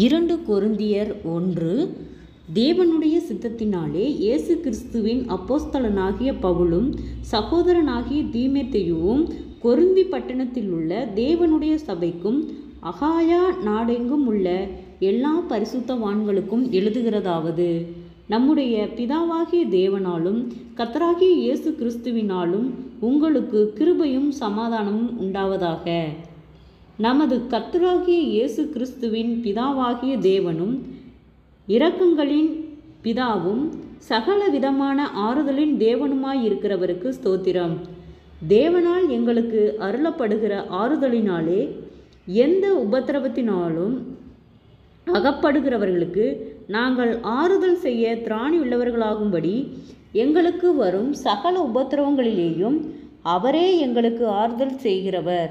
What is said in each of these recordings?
2 கொரிந்தியர் 1. தேவனுடைய சித்தத்தினாலே இயேசு கிறிஸ்துவின் அப்போஸ்தலனாகிய பவுலும் சகோதரனாகிய தீமோத்தேயுவும் கொரிந்தி பட்டணத்திலுள்ள தேவனுடைய சபைக்கும் அகாயா நாடெங்கும் உள்ள எல்லா பரிசுத்தவான்களுக்கும் எழுதுகிறதாவது: நம்முடைய பிதாவாகிய தேவனாலும் கர்த்தராகிய இயேசு கிறிஸ்துவினாலும் உங்களுக்கு கிருபையும் சமாதானமும் உண்டாவதாக. நமது கர்த்தராகிய இயேசு கிறிஸ்துவின் பிதாவாகிய தேவனும் இரக்கங்களின் பிதாவும் சகல விதமான ஆறுதலின் தேவனுமாயிருக்கிறவருக்கு ஸ்தோத்திரம். தேவனால் எங்களுக்கு அருளப்படுகிற ஆறுதலினாலே எந்த உபத்திரவத்தினாலும் அகப்படுகிறவர்களுக்கு நாங்கள் ஆறுதல் செய்ய திராணி உள்ளவர்களாகும்படி எங்களுக்கு வரும் சகல உபத்திரவங்களிலேயும் அவரே எங்களுக்கு ஆறுதல் செய்கிறவர்.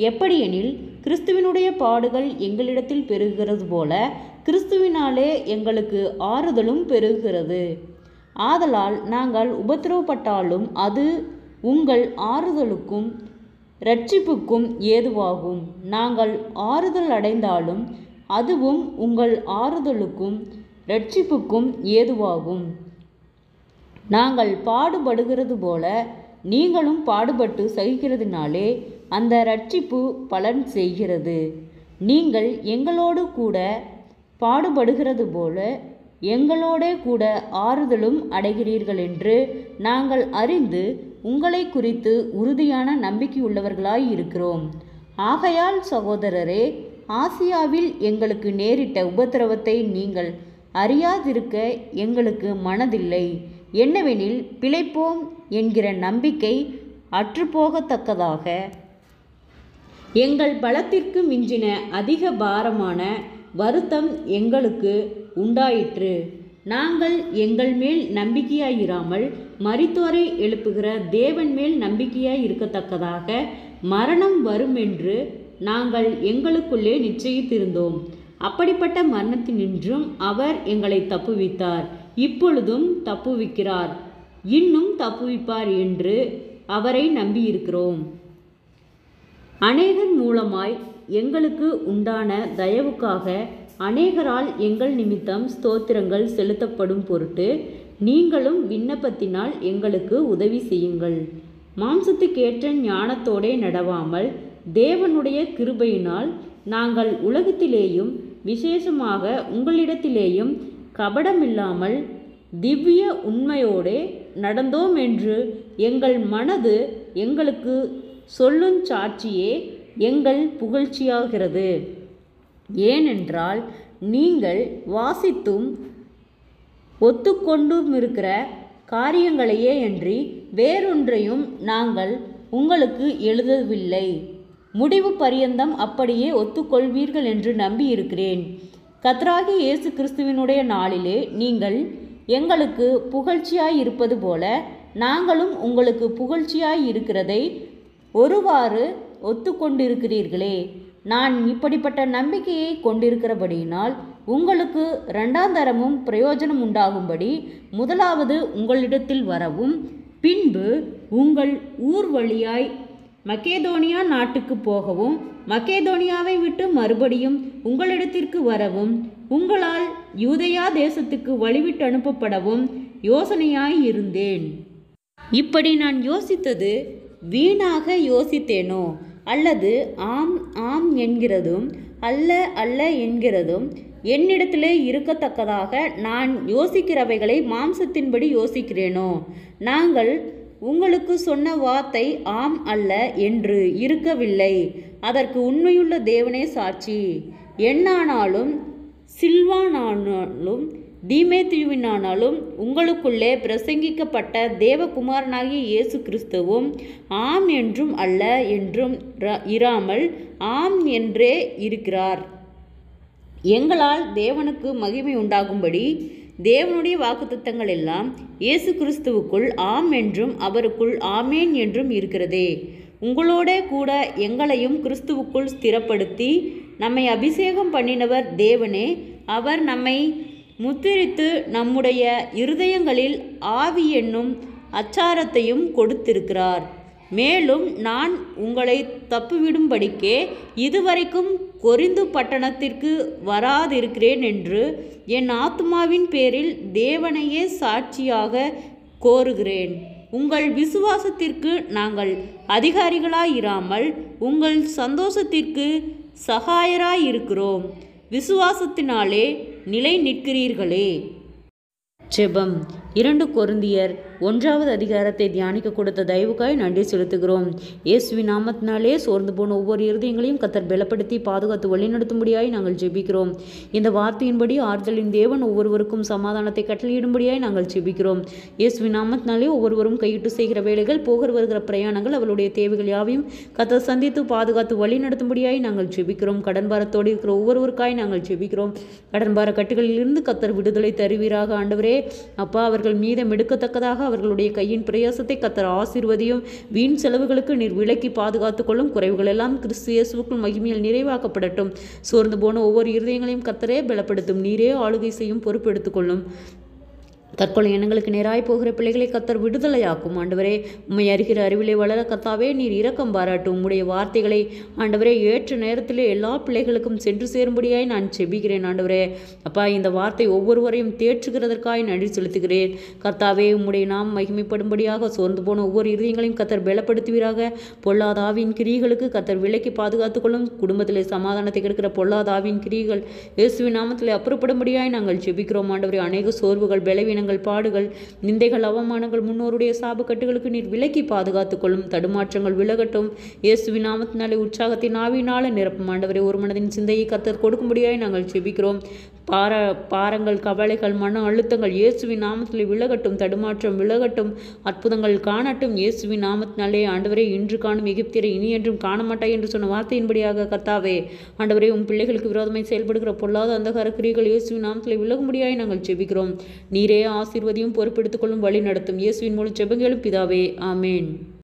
எப்படியெனில், கிறிஸ்துவினுடைய பாடுகள் எங்களிடத்தில் பெருகிறது போல கிறிஸ்துவினாலே எங்களுக்கு ஆறுதலும் பெருகிறது. ஆதலால் நாங்கள் உபத்திரவப்பட்டாலும் அது உங்கள் ஆறுதலுக்கும் இரட்சிப்புக்கும் ஏதுவாகும். நாங்கள் ஆறுதல் அடைந்தாலும் அதுவும் உங்கள் ஆறுதலுக்கும் இரட்சிப்புக்கும் ஏதுவாகும். நாங்கள் பாடுபடுகிறது போல நீங்களும் பாடுபட்டு சகிக்கிறதினாலே அந்த இரட்சிப்பு பலன் செய்கிறது. நீங்கள் எங்களோடு கூட பாடுபடுகிறது போல எங்களோடே கூட ஆறுதலும் அடைகிறீர்கள் என்று நாங்கள் அறிந்து உங்களை குறித்து உறுதியான நம்பிக்கையுள்ளவர்களாய் இருக்கிறோம். ஆகையால் சகோதரரே, ஆசியாவில் எங்களுக்கு நேரிட்ட உபத்திரவத்தை நீங்கள் அறியாதிருக்க எங்களுக்கு மனதில்லை. என்னவெனில், பிழைப்போம் என்கிற நம்பிக்கை அற்றுப்போகத்தக்கதாக எங்கள் பலத்திற்கு மிஞ்சின அதிக பாரமான வருத்தம் எங்களுக்கு உண்டாயிற்று. நாங்கள் எங்கள் மேல் நம்பிக்கையாயிராமல் மரித்தோரை எழுப்புகிற தேவன் மேல் நம்பிக்கையாய் இருக்கத்தக்கதாக மரணம் வருமென்று நாங்கள் எங்களுக்குள்ளே நிச்சயித்திருந்தோம். அப்படிப்பட்ட மரணத்தினின்றும் அவர் எங்களை தப்புவித்தார். இப்பொழுதும் தப்புவிக்கிறார், இன்னும் தப்புவிப்பார் என்று அவரை நம்பியிருக்கிறோம். அநேகர் மூலமாய் எங்களுக்கு உண்டான தயவுக்காக அநேகரால் எங்கள் நிமித்தம் ஸ்தோத்திரங்கள் செலுத்தப்படும் பொருட்டு நீங்களும் விண்ணப்பத்தினால் எங்களுக்கு உதவி செய்யுங்கள். மாம்சத்துக்கேற்ற ஞானத்தோடே நடவாமல் தேவனுடைய கிருபையினால் நாங்கள் உலகத்திலேயும் விசேஷமாக உங்களிடத்திலேயும் கபடமில்லாமல் திவ்ய உண்மையோடே நடந்தோம் என்று எங்கள் மனது எங்களுக்கு சொல்லுஞ் சாட்சியே எங்கள் புகழ்ச்சியாகிறது. ஏனென்றால், நீங்கள் வாசித்தும் ஒத்துக்கொண்டுமிருக்கிற காரியங்களையே அன்றி வேறொன்றையும் நாங்கள் உங்களுக்கு எழுதவில்லை. முடிவு பரியந்தம் அப்படியே ஒத்துக்கொள்வீர்கள் என்று நம்பியிருக்கிறேன். கர்த்தராகிய இயேசு கிறிஸ்துவினுடைய நாளிலே நீங்கள் எங்களுக்கு புகழ்ச்சியாயிருப்பது போல நாங்களும் உங்களுக்கு புகழ்ச்சியாயிருக்கிறதை ஒருவாறு ஒத்துக்கொண்டிருக்கிறீர்களே. நான் இப்படிப்பட்ட நம்பிக்கையை கொண்டிருக்கிறபடியினால் உங்களுக்கு இரண்டாந்தரமும் பிரயோஜனம் உண்டாகும்படி முதலாவது உங்களிடத்தில் வரவும், பின்பு உங்கள் ஊர் வழியாய் மக்கேதோனியா நாட்டுக்கு போகவும், மக்கேதோனியாவை விட்டு மறுபடியும் உங்களிடத்திற்கு வரவும், உங்களால் யூதேயா தேசத்துக்கு வழிவிட்டு அனுப்பப்படவும் யோசனையாய் இருந்தேன். இப்படி நான் யோசித்தது வீணாக யோசித்தேனோ, அல்லது ஆம் ஆம் என்கிறதும் அல்ல அல்ல என்கிறதும் என்னிடத்திலே இருக்கத்தக்கதாக நான் யோசிக்கிறவைகளை மாம்சத்தின்படி யோசிக்கிறேனோ? நாங்கள் உங்களுக்கு சொன்ன வார்த்தை ஆம் அல்ல என்று இருக்கவில்லை. அதற்கு உண்மையுள்ள தேவனே சாட்சி. என்னானாலும் சில்வானானாலும் தீமோத்தேயுவினானாலும் உங்களுக்குள்ளே பிரசங்கிக்கப்பட்ட தேவகுமாரனாகிய இயேசு கிறிஸ்துவும் ஆம் என்றும் அல்ல என்றும் இராமல் ஆம் என்றே இருக்கிறார். எங்களால் தேவனுக்கு மகிமை உண்டாகும்படி தேவனுடைய வாக்குத்தத்தங்கள் எல்லாம் இயேசு கிறிஸ்துவுக்குள் ஆம் என்றும் அவருக்குள் ஆமேன் என்றும் இருக்கிறதே. உங்களோட கூட எங்களையும் கிறிஸ்துவுக்குள் ஸ்திரப்படுத்தி நம்மை அபிஷேகம் பண்ணினவர் தேவனே. அவர் நம்மை முத்திரித்து நம்முடைய இருதயங்களில் ஆவி என்னும் அச்சாரத்தையும் கொடுத்திருக்கிறார். மேலும் நான் உங்களை தப்புவிடும்படிக்கே இதுவரைக்கும் கொரிந்து பட்டணத்திற்கு வராதிருக்கிறேன் என்று என் ஆத்துமாவின் பேரில் தேவனையே சாட்சியாக கோருகிறேன். உங்கள் விசுவாசத்திற்கு நாங்கள் அதிகாரிகளாயிராமல் உங்கள் சந்தோஷத்திற்கு சகாயராயிருக்கிறோம். விசுவாசத்தினாலே நிலை நிற்கிறீர்களே. ஜெபம். 2 கொரிந்தியர் 1வது அதிகாரத்தை தியானிக்க கொடுத்த தயவுக்காய் நன்றி செலுத்துகிறோம். இயேசுவின் நாமத்தினாலே சோர்ந்து போன ஒவ்வொரு இருதயங்களையும் கர்த்தர் பலப்படுத்தி பாதுகாத்து வழிநடத்தும்படியாய் நாங்கள் ஜெபிக்கிறோம். இந்த வார்த்தையின்படி ஆறுதலின் தேவன் ஒவ்வொருவருக்கும் சமாதானத்தை கட்டளையிடும்படியாய் நாங்கள் ஜெபிக்கிறோம். இயேசுவின் நாமத்தினாலே ஒவ்வொருவரும் கையிட்டு செய்கிற வேலைகள், போகிற வருகிற பிரயாணங்கள், அவளுடைய தேவைகள் யாவையும் கர்த்தர் சந்தித்து பாதுகாத்து வழி நடத்தும்படியாய் நாங்கள் ஜெபிக்கிறோம். கடன் பாரத்தோடு இருக்கிற ஒவ்வொருவருக்காய் நாங்கள் ஜெபிக்கிறோம். கடன் பார கட்டுகளிலிருந்து கர்த்தர் விடுதலை தருவீராக. ஆண்டவரே அப்பா, அவர்கள் மீதம் எடுக்கத்தக்கதாக அவர்களுடைய கையின் பிரயாசத்தை கர்த்தர் ஆசீர்வதியும். வீண் செலவுகளுக்கு நீர் விலக்கி பாதுகாத்துக் கொள்ளும். குறைவுகள் எல்லாம் கிறிஸ்து இயேசுவுக்குள் மகிமையில் நிறைவாக்கப்படட்டும். சோர்ந்து போன ஒவ்வொரு இருதயங்களையும் கர்த்தரே பலப்படுத்தும். நீரே ஆளுகை செய்யும் பொறுப்பு எடுத்துக்கொள்ளும். தற்கொலை எண்ணங்களுக்கு நேராய் போகிற பிள்ளைகளை கர்த்தர் விடுதலையாக்கும். ஆண்டவரே, உம்மை அறிகிற அறிவிலே வளர கர்த்தாவே நீர் இரக்கம் பாராட்டும். உம்முடைய வார்த்தைகளை ஆண்டவரே ஏற்ற நேரத்திலே எல்லா பிள்ளைகளுக்கும் சென்று சேரும்படியாய் நான் செபிக்கிறேன். ஆண்டவரே அப்பா, இந்த வார்த்தை ஒவ்வொருவரையும் தேற்றுகிறதற்காய் நன்றி செலுத்துகிறேன். கர்த்தாவே, உம்முடைய நாம் மகிமைப்படும்படியாக சோர்ந்து போன ஒவ்வொரு இருதயங்களையும் கர்த்தர் பலப்படுத்துவீராக. பொல்லாத ஆவியின் கிரியைகளுக்கு கர்த்தர் விலக்கி பாதுகாத்துக் கொள்ளும். குடும்பத்திலே சமாதானத்தை கெடுக்கிற பொல்லாத ஆவியின் கிரியைகள் இயேசுவின் நாமத்திலே அப்புறப்படும்படியாய் நாங்கள் ஜெபிக்கிறோம். ஆண்டவரே, அநேக சோர்வுகள், பலவீனங்கள், பாடுகள், நிந்தைகள், அவமானங்கள், முன்னோருடைய சாபக்கட்டுகளுக்கு நீர் விலக்கி பாதுகாத்துக் கொள்ளும். தடுமாற்றங்கள் விலகட்டும். இயேசுவின் நாமத்தினாலே உற்சாகத்தின் ஆவியினால நிரப்பும். ஆண்டவரே, ஒரு மனதின் சிந்தையை கர்த்தர் கொடுக்கும்படியாய் நாங்கள் ஜெபிக்கிறோம். பாரங்கள், கவலைகள், மன அழுத்தங்கள் இயேசுவின் நாமத்திலே விலகட்டும். தடுமாற்றம் விலகட்டும். அற்புதங்கள் காணட்டும். இயேசுவின் நாமத்தினாலே ஆண்டவரே, இன்று காணும் எகிப்தியரை இனி என்றும் காண மாட்டாய் என்று சொன்ன வார்த்தையின்படியாக கர்த்தாவே ஆண்டவரே, உம் பிள்ளைகளுக்கு விரோதமாய் செயல்படுகிற பொல்லாத அந்தகார கிரியைகள் இயேசுவின் நாமத்திலே விலகும்படியாய் நாங்கள் ஜெபிக்கிறோம். நீரே ஆசீர்வதியும் பொறுப்பெடுத்துக் கொள்ளும், வழி நடத்தும். இயேசுவின் மூலம் ஜெபங்களும் பிதாவே, ஆமேன்.